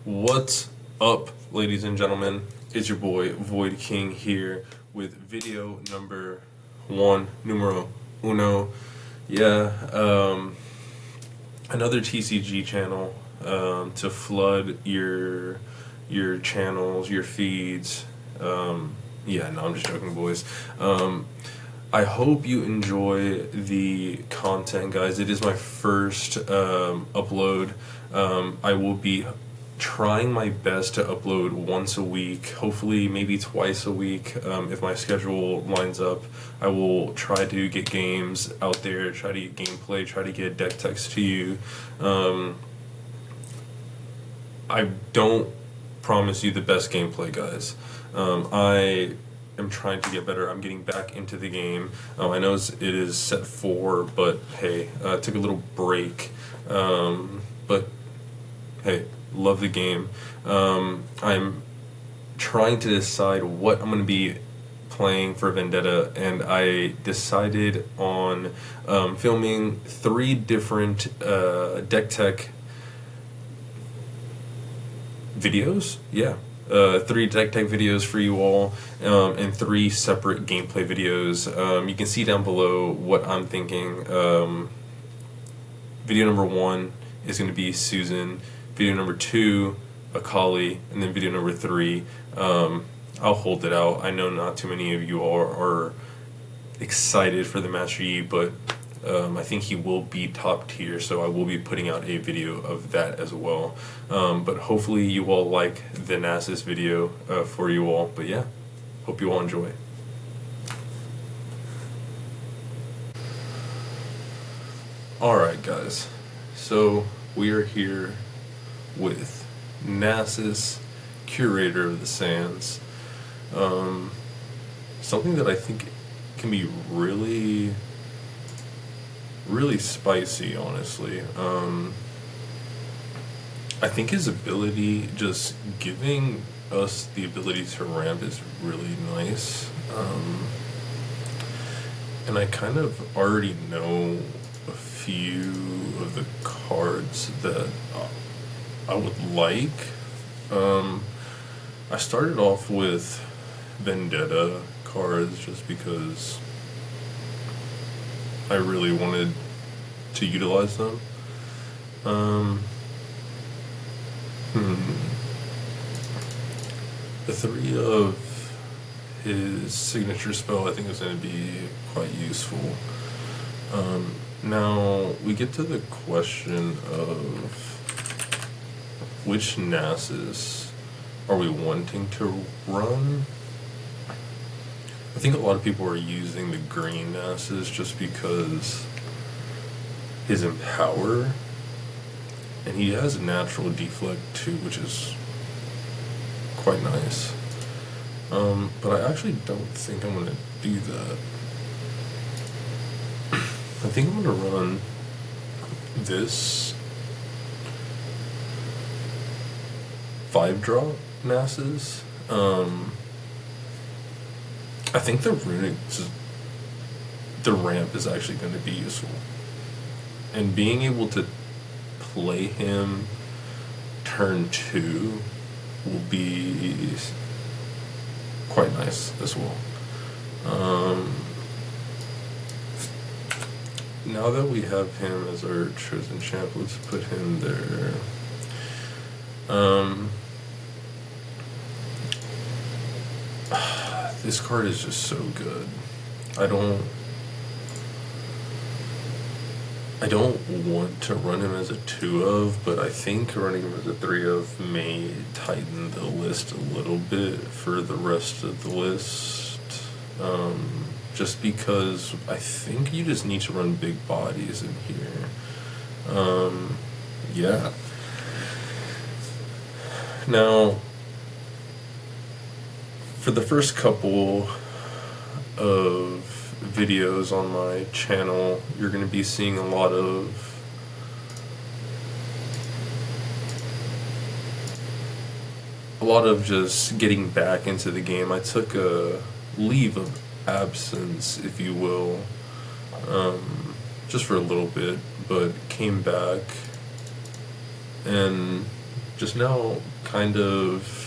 What's up, ladies and gentlemen? It's your boy Void King here with video number one, numero uno. Yeah, another TCG channel to flood your channels, your feeds. Yeah, no, I'm just joking, boys. I hope you enjoy the content, guys. It is my first upload. I will be trying my best to upload once a week, hopefully maybe twice a week, if my schedule lines up. I will try to get games out there, try to get gameplay, try to get deck techs to you. I don't promise you the best gameplay, guys. I am trying to get better. I'm getting back into the game. I know it is set 4, but hey, took a little break. But hey, love the game. I'm trying to decide what I'm going to be playing for Vendetta, and I decided on filming 3 different deck tech videos. Yeah. 3 deck tech videos for you all, and 3 separate gameplay videos. You can see down below what I'm thinking. Video number 1 is going to be Susan. Video number 2, Akali, and then video number 3, I'll hold it out. I know not too many of you are excited for the Master Yi, but I think he will be top tier, so I will be putting out a video of that as well. But hopefully you all like the Nasus video for you all. But yeah, hope you all enjoy. Alright, guys, so we are here with Nasus, Curator of the Sands. Something that I think can be really spicy, honestly. I think his ability, just giving us the ability to ramp, is really nice. And I kind of already know a few of the cards that I would like. I started off with Vendetta cards just because I really wanted to utilize them. The 3 of his signature spell I think is going to be quite useful. Now we get to the question of which Nasus are we wanting to run. I think a lot of people are using the green Nasus just because his Empower, and he has a natural deflect too, which is quite nice. But I actually don't think I'm going to do that. I think I'm going to run this 5-drop Nasus. I think the ramp is actually going to be useful. And being able to play him turn 2 will be quite nice as well. Now that we have him as our chosen champ, let's put him there. This card is just so good. I don't want to run him as a 2 of, but I think running him as a 3 of may tighten the list a little bit for the rest of the list. Just because I think you just need to run big bodies in here. Yeah. Now, for the first couple of videos on my channel, you're going to be seeing a lot of just getting back into the game. I took a leave of absence, if you will, just for a little bit, but came back and just now kind of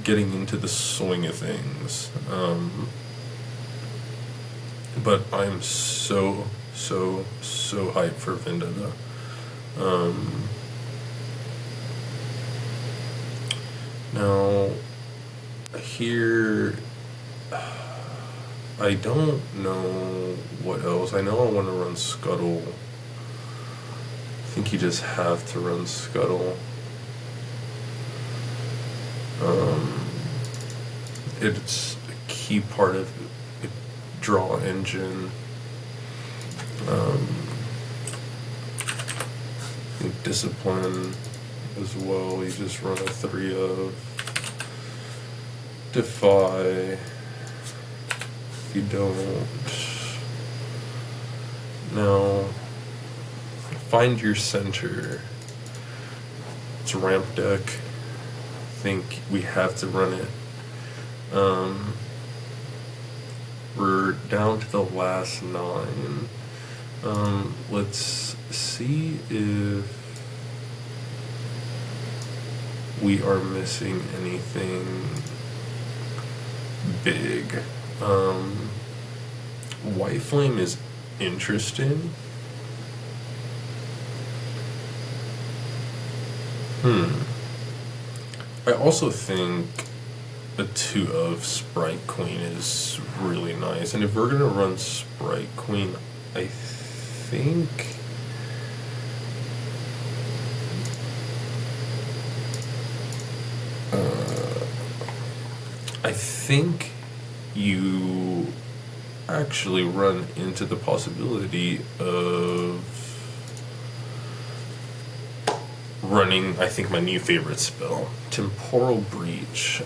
getting into the swing of things. But I'm so hyped for Vendetta. Now, here, I don't know what else. I know I want to run Scuttle. I think you just have to run Scuttle. It's a key part of the draw engine. I think discipline as well. You just run a 3 of defy. If you don't, now find your center. It's ramp deck. I think we have to run it. We're down to the last 9. Let's see if we are missing anything big. White Flame is interesting. I also think a 2 of Sprite Queen is really nice. And if we're gonna run Sprite Queen, I think you actually run into the possibility of running, I think, my new favorite spell, Temporal Breach.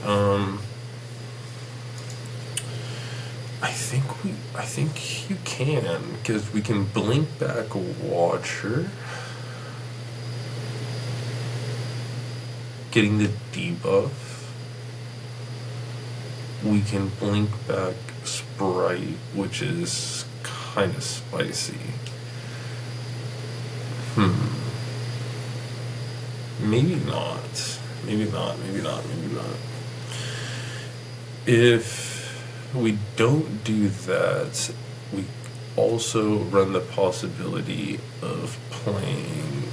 I think you can, because we can blink back Watcher, getting the debuff. We can blink back Sprite, which is kind of spicy. Maybe not. If we don't do that, we also run the possibility of playing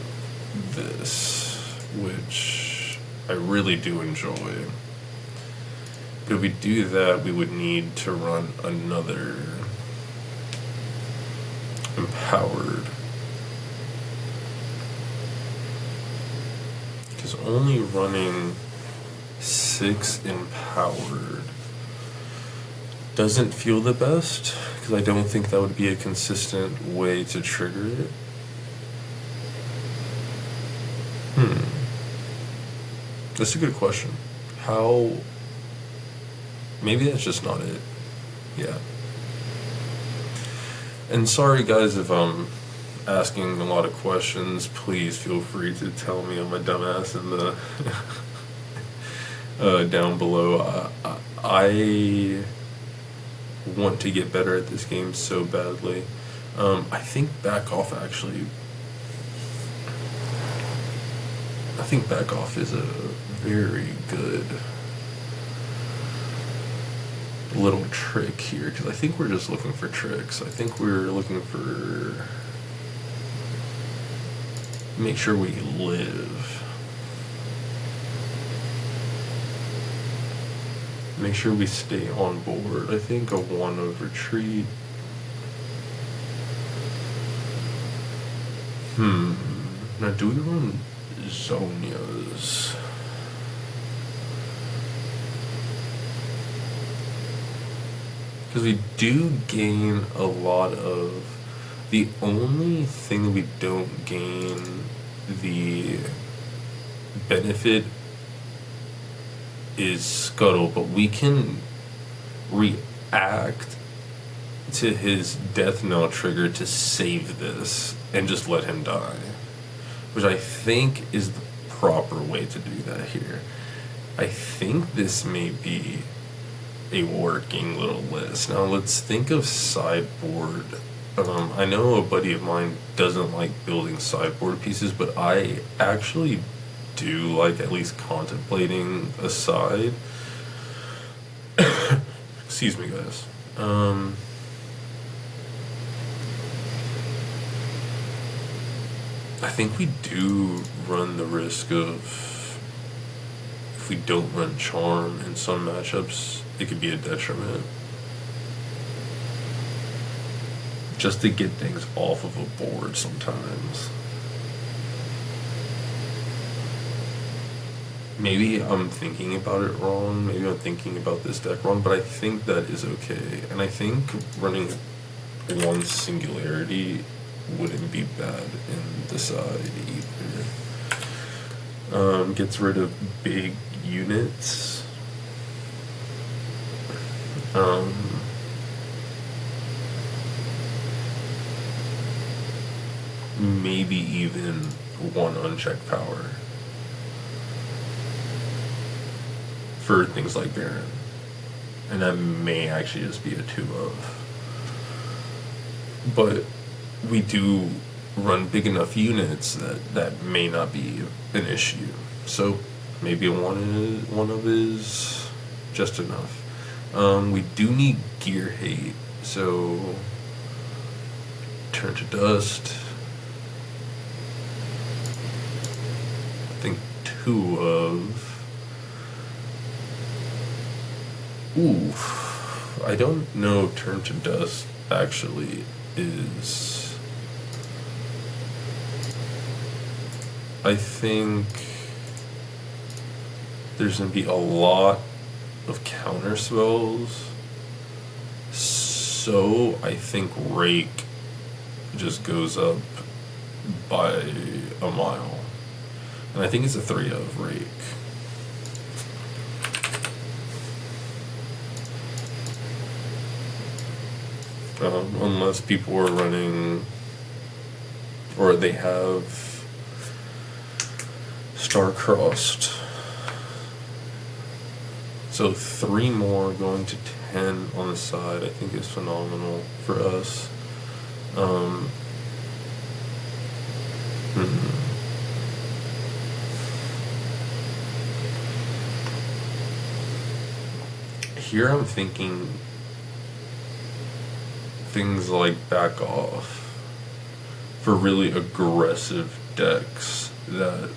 this, which I really do enjoy. But if we do that, we would need to run another empowered. Because only running 6 empowered doesn't feel the best, because I don't think that would be a consistent way to trigger it. That's a good question. How... Maybe that's just not it. Yeah. And sorry guys if I'm asking a lot of questions. Please feel free to tell me I'm a dumbass in the down below. I want to get better at this game so badly. I think back off is a very good little trick here, because I think we're just looking for tricks. I think we're looking for make sure we live. Make sure we stay on board. I think a 1 of retreat. Now do we run Zonias? Because we do gain a lot of... The only thing that we don't gain the benefit is Scuttle, but we can react to his death knell trigger to save this and just let him die, which I think is the proper way to do that here. I think this may be a working little list. Now let's think of sideboard I know a buddy of mine doesn't like building sideboard pieces, but I actually do like at least contemplating a side. Excuse me, guys. I think we do run the risk of, if we don't run charm in some matchups, it could be a detriment. Just to get things off of a board sometimes. Maybe I'm thinking about it wrong, maybe I'm thinking about this deck wrong, but I think that is okay. And I think running one singularity wouldn't be bad in the side either. Gets rid of big units. Maybe even one unchecked power for things like Baron. And that may actually just be a 2-of. But we do run big enough units that may not be an issue. So maybe one of is just enough. We do need gear hate, so turn to dust. I think 2 of. Ooh, I don't know if turn to dust actually is. I think there's gonna be a lot of counter spells, so I think rake just goes up by a mile, and I think it's a 3-of rake. Unless people are running, or they have star-crossed. So 3 more going to 10 on the side, I think is phenomenal for us. Here I'm thinking things like back off for really aggressive decks that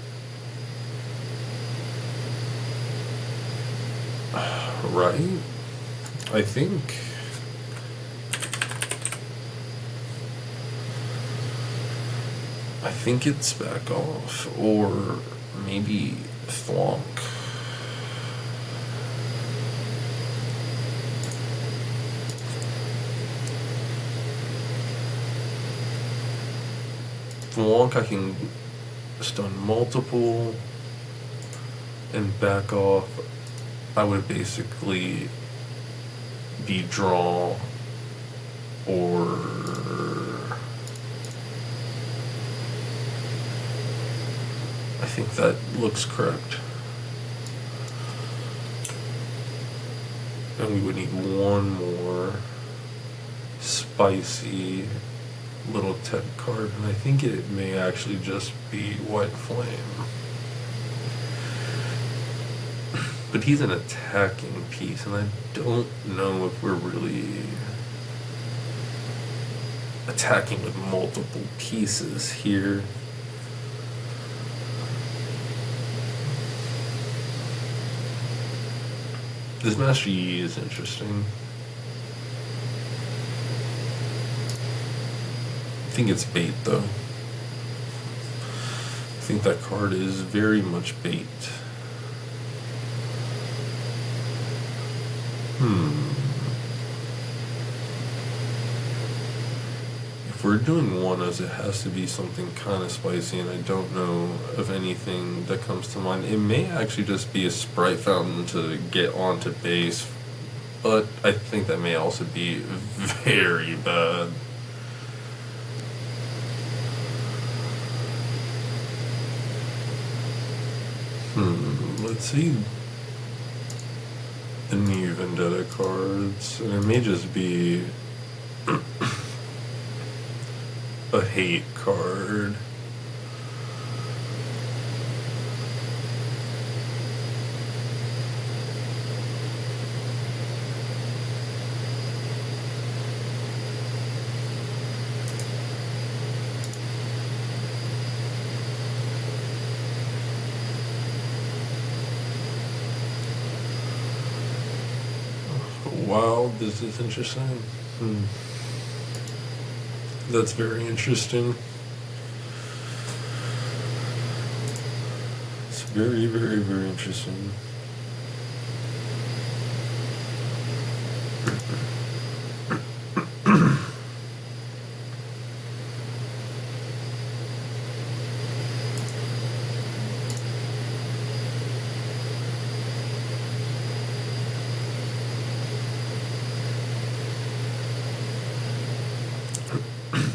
right? I think it's back off, or maybe thwonk. Thwonk, I can stun multiple, and back off, I would basically be draw or I think that looks correct. And we would need one more spicy little tech card, and I think it may actually just be White Flame. But he's an attacking piece, and I don't know if we're really attacking with multiple pieces here. This Master Yi is interesting. I think it's bait, though. I think that card is very much bait. If we're doing one-ofs, it has to be something kind of spicy, and I don't know of anything that comes to mind. It may actually just be a Sprite Fountain to get onto base, but I think that may also be very bad. Let's see the new Vendetta cards, and it may just be a hate card. Wow, this is interesting. That's very interesting. It's very, very, very interesting.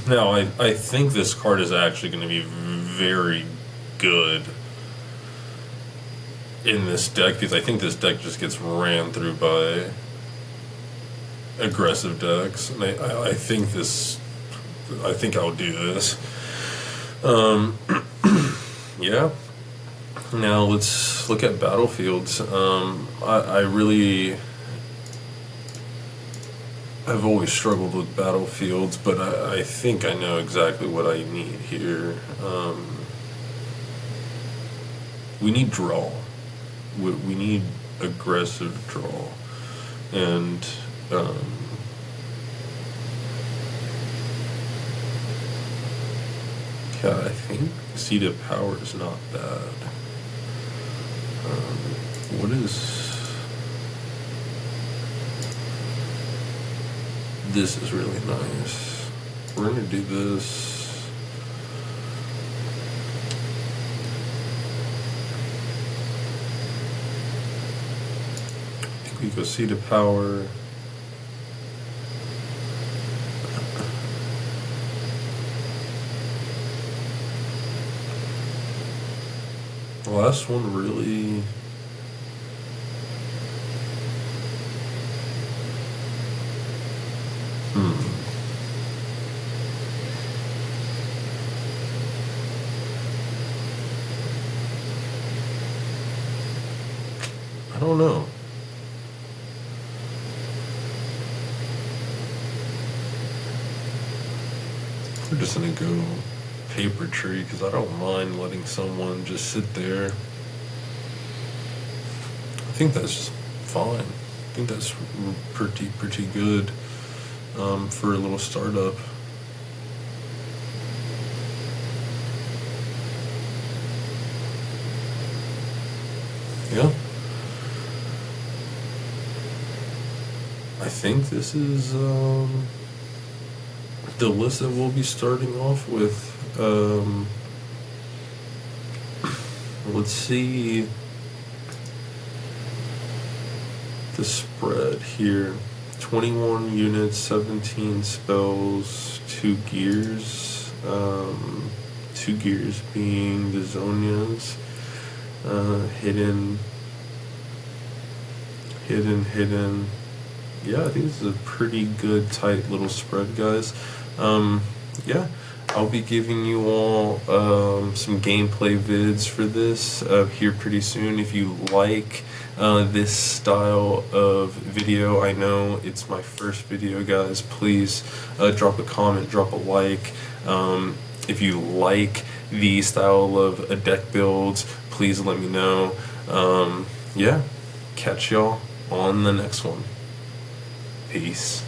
Now, I think this card is actually going to be very good in this deck, because I think this deck just gets ran through by aggressive decks, and I think this, I think I'll do this. Yeah. Now let's look at battlefields. I've always struggled with battlefields, but I think I know exactly what I need here. We need draw. We need aggressive draw. And yeah, I think Seat of Power is not bad. What is... This is really nice. We're gonna do this. I think we go Seat of Power. The last one really... I don't know. We're just gonna go Paper Tree, because I don't mind letting someone just sit there. I think that's just fine. I think that's pretty good for a little startup. Yeah. I think this is the list that we'll be starting off with. Let's see the spread here. 21 units, 17 spells, 2 gears. 2 gears being the Zonias. Hidden. Yeah, I think this is a pretty good, tight little spread, guys. Yeah, I'll be giving you all some gameplay vids for this here pretty soon. If you like this style of video, I know it's my first video, guys. Please drop a comment, drop a like. If you like the style of deck builds, please let me know. Yeah, catch y'all on the next one. Peace.